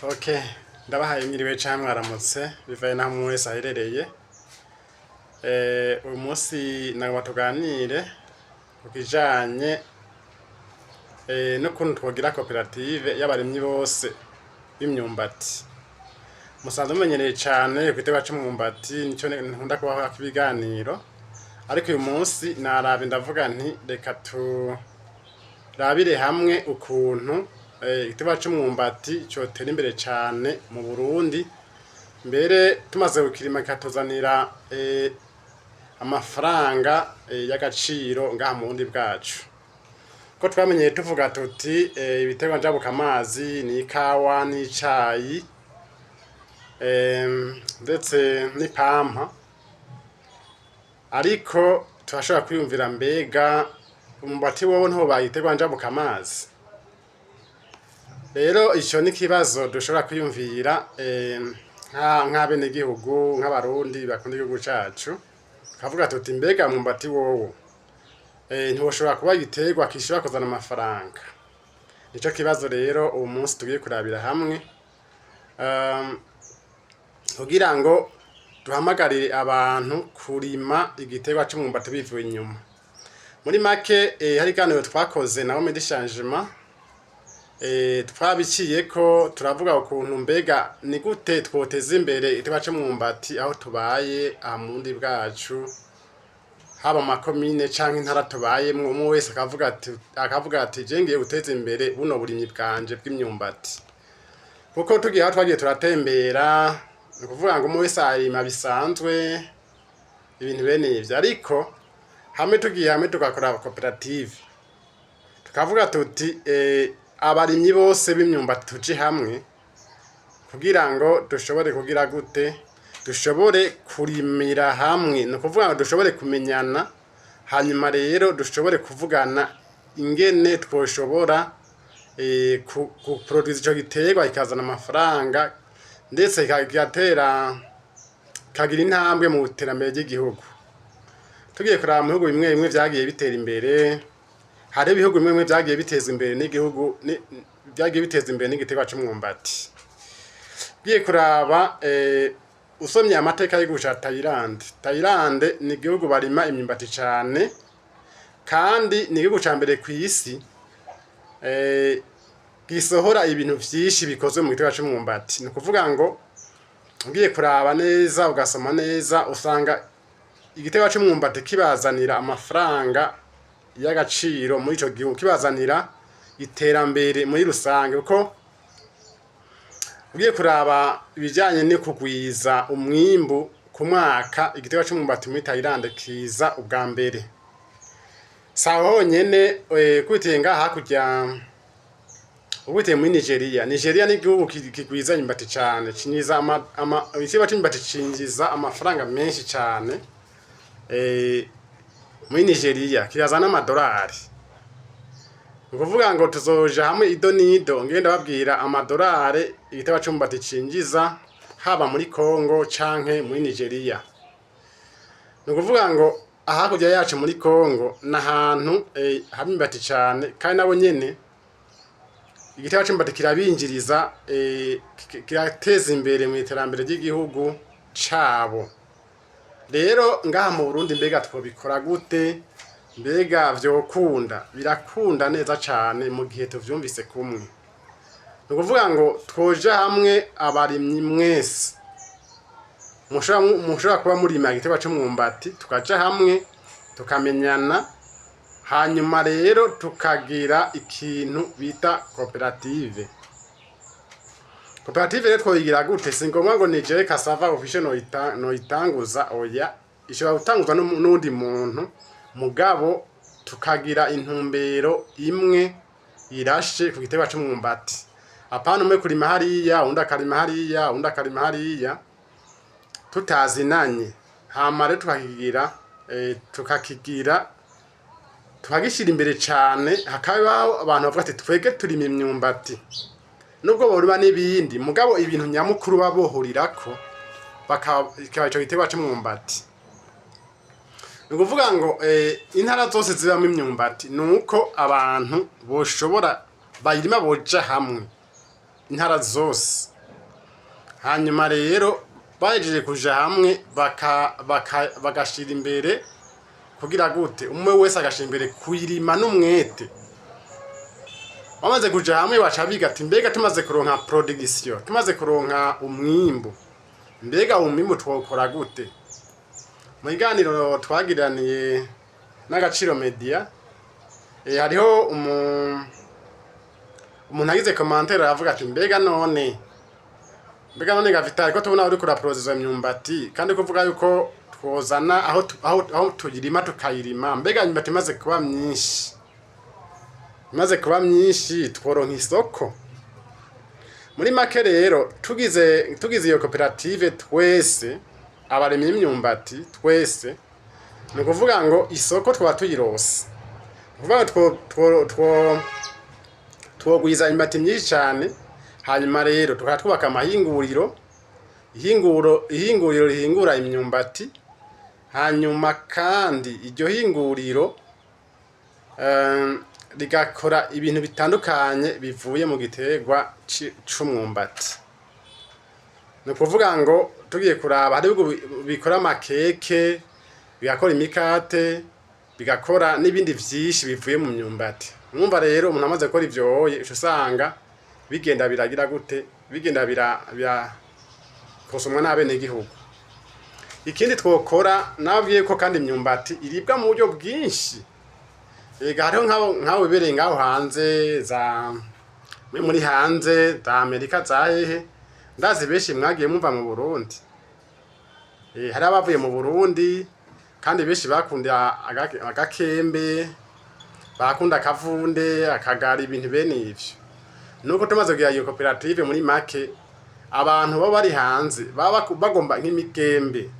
Okay, ndabahaye mwiriwe cyangwa mwaramutse bivaye naho umwe wese aherereye. Uyu munsi nagomba tuganire ku kijanye n'ukuntu twogira koperative y'abarimyi bose b'imyumbati. Musanzwe mumenyereye cyane kwiteba c'umwumbati nico nkunda kubaho akibiganiro, ariko uyu munsi narabe ndavuga nti reka turabire hamwe ukuntu igiteba c'umwumbati cyotera imbere cyane mu Burundi, mbere tumaze gukirima katuzanira amafaranga y'agaciro ngaha mu Burundi bwacu. Ko twamenyeye tuvuga tuti ibiterwa njabuka amazi ni ikawa n'icayi ndetse n'ipampa, ariko turashobora kwiyumvira mbega umwumbati wowe nto bayiterwa njabuka amazi. Rero ico ni kibazo dushobora kwiyumvira nk'abenegihugu nk'abarundi bakunda igihugu cacu, tukavuga tuti mbega umwumbati wowe ntiwoshobora kuba igiterwa gishobora kuzana amafaranga. Nico kibazo rero uwo munsi tugiye kurabira hamwe kugira ngo duhamagarire abantu kurima igiterwa c'umwumbati bivuye inyuma. Muri make hari iganiro twakoze na Home de Changement, twabiciye ko turavuga ukuntu mbega ni gute twoteza imbere igiterwa c'umwumbati aho tubaye aha mu Burundi bwacu, haba amakomine canke intara tubayemwo. Umwe wese akavuga ati je ngiye guteza imbere buno burimyi bwanje bw'imyumbati. Kuko tugiye aho twagiye turatembera, ni ukuvuga ngo umwe wese arima bisanzwe ibintu bene ivyo, ariko hamwe tugiye hamwe tugakora koperative tukavuga tuti abarimyi bose b'imyumbati tuje hamwe kugira ngo dushobore kugira gute, dushobore kurimira hamwe. Ni ukuvuga ngo dushobore kumenyana, hanyuma rero dushobore kuvugana ingene twoshobora kuproduce ico giterwa kikazana amafaranga ndetse kagira intambwe mu iterambere ry'igihugu. Tugiye kuraba mu bihugu bimwe bimwe vyagiye bitera imbere, hari ibihugu bimwe bimwe vyagiye biteza imbere n'igihugu vyagiye biteza imbere n'igiterwa c'umwumbati. Tugiye kuraba usomye amateka y'igihugu ca Thailand ni igihugu barima imyumbati cane, kandi ni igihugu ca mbere kw'isi gisohora ibintu vyinshi bikozwe mu giterwa c'umwumbati. Ni ukuvuga ngo ugiye kuraba neza ugasoma neza usanga igiterwa c'umwumbati kibazanira amafaranga y'agaciro muri ico gihugu, kibazanira iterambere muri rusange. Kuko ugiye kuraba ibijanye no kugwiza umwimbu ku mwaka, igiterwa c'umwumbati muri Thailand kiza ubwa mbere. Saho honyene kwiteye ngaha hakurya ubuteye muri Nigeria ni igihugu kigwiza imyumbati cane, cinjiza igiterwa c'imyumbati cinjiza amafaranga menshi cane muri Nigeria, kirazana amadolari. Ni ukuvuga ngo tuzoja hamwe ido nido ngenda babwira amadolari igiterwa c'umwumbati cinjiza haba muri Congo canke muri Nigeria. Ni ukuvuga ngo hakurya yacu muri Congo n'ahantu haba imyumbati cane, kandi nabo nyene igiterwa c'imyumbati kirabinjiriza, kirateza imbere mu iterambere ry'igihugu cabo. Rero ngaha mu Burundi mbega twobikora gute? Mbega vyokunda? Birakunda neza cane mu gihe tuvyumvise kumwe. Ni ukuvuga ngo twoja hamwe abarimyi mwese mushobora kuba murima igiterwa c'umwumbati, tukaja hamwe tukamenyana, hanyuma rero tukagira ikintu bita koperative. Koperative rero twoyigira gute? Si ngombwa ngo ni jewe Cassava official noyitanguza, oya, ishobora gutanguzwa n'undi muntu, mugabo tukagira intumbero imwe irashe ku giterwa c'umwumbati. Apana umwe kurima hariya undi akarima hariya undi akarima hariya tutazinanye. Hama rero tukagishira imbere cane, hakabaho abantu bavuga ati twege turima imyumbati, nubwo borima n'ibindi mugabo ibintu nyamukuru babohurirako bakaba ico giterwa c'umwumbati. Ni ukuvuga ngo intara zose zibamo imyumbati nuko abantu boshobora bayirima boja hamwe. intara zose. Hanyuma rero bahejeje kuja hamwe bagashira imbere kugira gute umwe wese agashira imbere kuyirima n'umwete. Bamaze kuja hamwe baca biga ati mbega tumaze kuronka production, tumaze kuronka umwimbu, mbega umwimbu twokora gute. Mu biganiro twagiraniye n'Agaciro Media hariho umuntu agize commentaire avuga ati mbega none Gavitari ko tubona uri kuraproza imyumbati kandi kuvuga yuko twozana aho tuyirima tukayirima, mbega imyumbati imaze kuba myinshi tworonka isoko. Muri make rero tugize iyo koperative twese abaremye imyumbati twese, ni kuvuga ngo isoko twaba tuyirose, kuvuga twogwiza imyumbati myinshi cyane. Hanyuma rero tukatwubaka amahinguriro, ihinguriro rihingura imyumbati. Hanyuma kandi iryo hinguriro rigakora ibintu bitandukanye bivuye mu giterwa c'umwumbati. Ni kuvuga ngo tugiye kuraba hari ibihugu bikora amakeke, bigakora imikate, bigakora n'ibindi vyinshi bivuye mu myumbati. Mwumva rero umuntu amaze gukora ivyoye usanga bigenda biragira gute, bigenda kosomwa n'abene gihugu. Ikindi twokora nabwiye ko kandi imyumbati iribwa mu buryo bwinshi. Hariho nk'abo bibereye ngaho hanze muri hanze za Amerika za hehe, ndazi benshi mwagiye mumva mu Burundi. Hari abavuye mu Burundi kandi benshi bakunda agakembe, bakunda akavunde, akagari, ibintu bene ivyo. Nuko tumaze kugira iyo koperative muri make, abantu baba bari hanze baba bagomba nk'imigembe,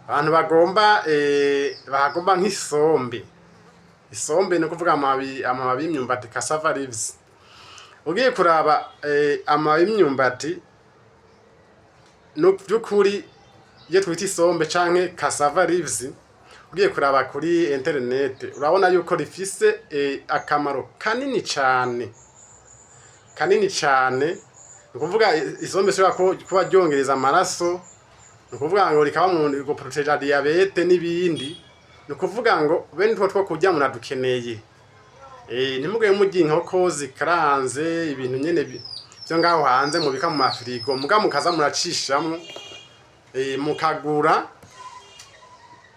abantu bagomba nk'isombe. Isombe ni kuvuga amababi y'imyumbati, cassava leaves. Ugiye kuraba amababi y'imyumbati no byukuri iyo twita isombe canke cassava leaves, ugiye kuraba kuri internet urabona yuko rifise akamaro kanini cyane. Ni kuvuga isombe ishobora kuba ryongereza amaraso, ni kuvuga ngo rikaba mu proteger diabete n'ibindi. Ni kuvuga ngo bene two kurya muradukeneye. Ntimuge mujye inkoko zikaranze ibintu nyene byo ngaho hanze mubika mu mafirigo, mukaza muracishamwe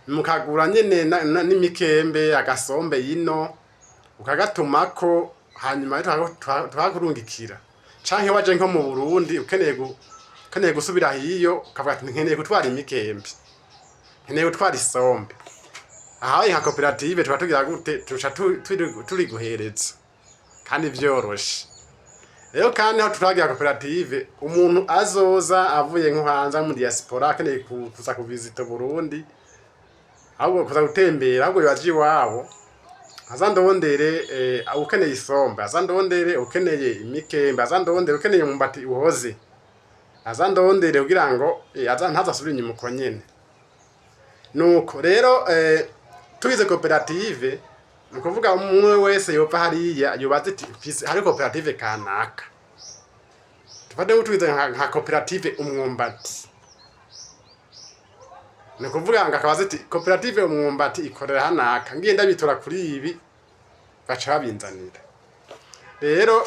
mukagura nyene n'imikembe, agasombe yino ukagatumako, hanyuma tukakurungikira. Canke waje nko mu Burundi ukeneye gusubira hiyo ukavuga ati nkeneye gutwara imikembe, nkeneye gutwara isombe. Aha nka koperative tugira gute, turi guhereza kandi vyoroshe. Rero kandi aho turagira koperative, umuntu azoza avuye nko hanze mu diaspora akeneye kuza kuvisita Burundi, ahubwo kuza gutembera, ahubwo yaje iwabo azandondere ukeneye isombe, azandondere ukeneye imikembe, azandondere ukeneye umwumbati uhoze, azandondere kugira ngo ntazasubire inyuma uko nyene. Nuko rero tugize koperative, ni kuvuga umwe wese yopfa hariya yubaze ati hari koperative kanaka. Tufate ngo tugize nka koperative umwumbati, ni kuvuga ngo akabaze ati koperative umwumbati ikorera hanaka, ngiye ndabitora kuri ibi baca babinzanira. Rero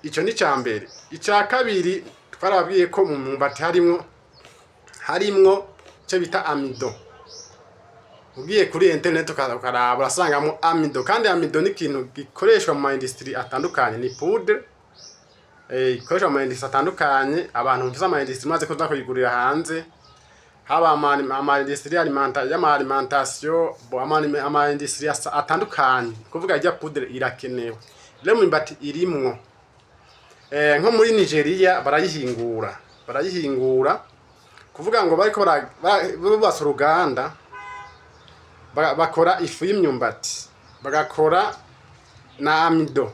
ico ni cyambere. Icya kabiri twarababwiye ko mu mwumbati harimwo cyo bita amido. Ugiye kuri internet ukaraba urasangamo amido, kandi amido ni ikintu gikoreshwa mu industry atandukanye, ni poudre ikoreshwa mu industry atandukanye. Abantu mvuze ama industry maze kuza kuyigurira hanze, haba ama industry alimentation, ama industry atandukanye, kuvuga ijya poudre irakenewe. Rero imyumbati irimwo nko muri Nigeria barayihingura kuvuga ngo bariko bubasa uruganda, bakora ifu y'imyumbati, bagakora na amido,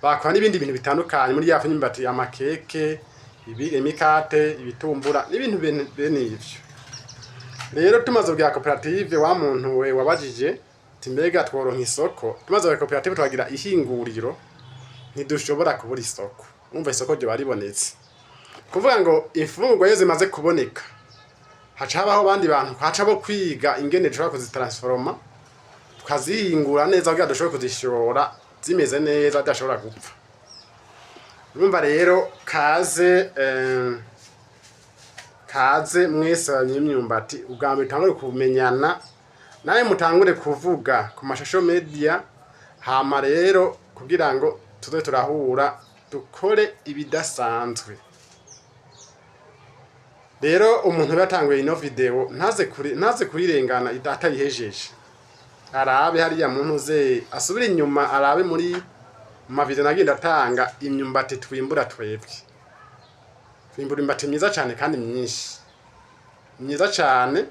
bakora n'ibindi bintu bitandukanye muri ya fu y'imyumbati, amakeke, imikate, ibitumbura n'ibintu bene ivyo. Rero tumaze kugira koperative, wa muntu we wabajije timbega tworonka isoko, tumaze kugira koperative twagira ihinguriro. ntidushobora kubura isoko. Umva isoko ryo baribonetse. Kuvuga ngo imfungurwa iyo zimaze kuboneka haca habaho abandi bantu haca bo kwiga ingene dushobora kuzitransforma tukazihingura neza kugira dushobore kuzishora zimeze neza adashobora gupfa. Urumva rero kaze mwese abanyimyumbati ubwa mbere tangure kumenyana nawe mutangure kuvuga ku mashusho media hama rero kugira ngo tuze turahura dukore ibidasanzwe. Rero umuntu yatanguye ino video ntaze kurirengana atarihejeje. Arabe hariya muntu ze asubira inyuma arabe muri video nagenda atanga imyumbati twimbura twebwe. Twimbura imyumbati myiza cyane kandi myinshi. Myiza cyane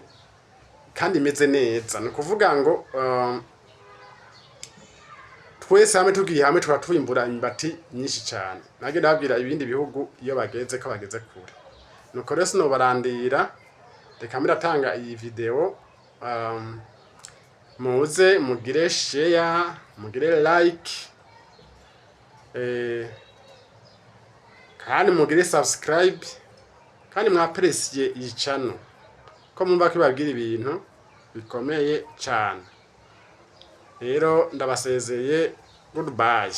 kandi imeze neza. Ni kuvuga ngo twese hamwe tugiye hamwe turatwimbura imyumbati myinshi cyane. Nagenda babwira ibindi bihugu iyo bageze ko bageze kure. Nuko rero sino barandira reka miratanga iyi video muze mugire share mugire like kandi mugire subscribe kandi mwapreciate iyi channel ko mumva ko babwira ibintu bikomeye cyane. Rero ndabasezeye goodbye.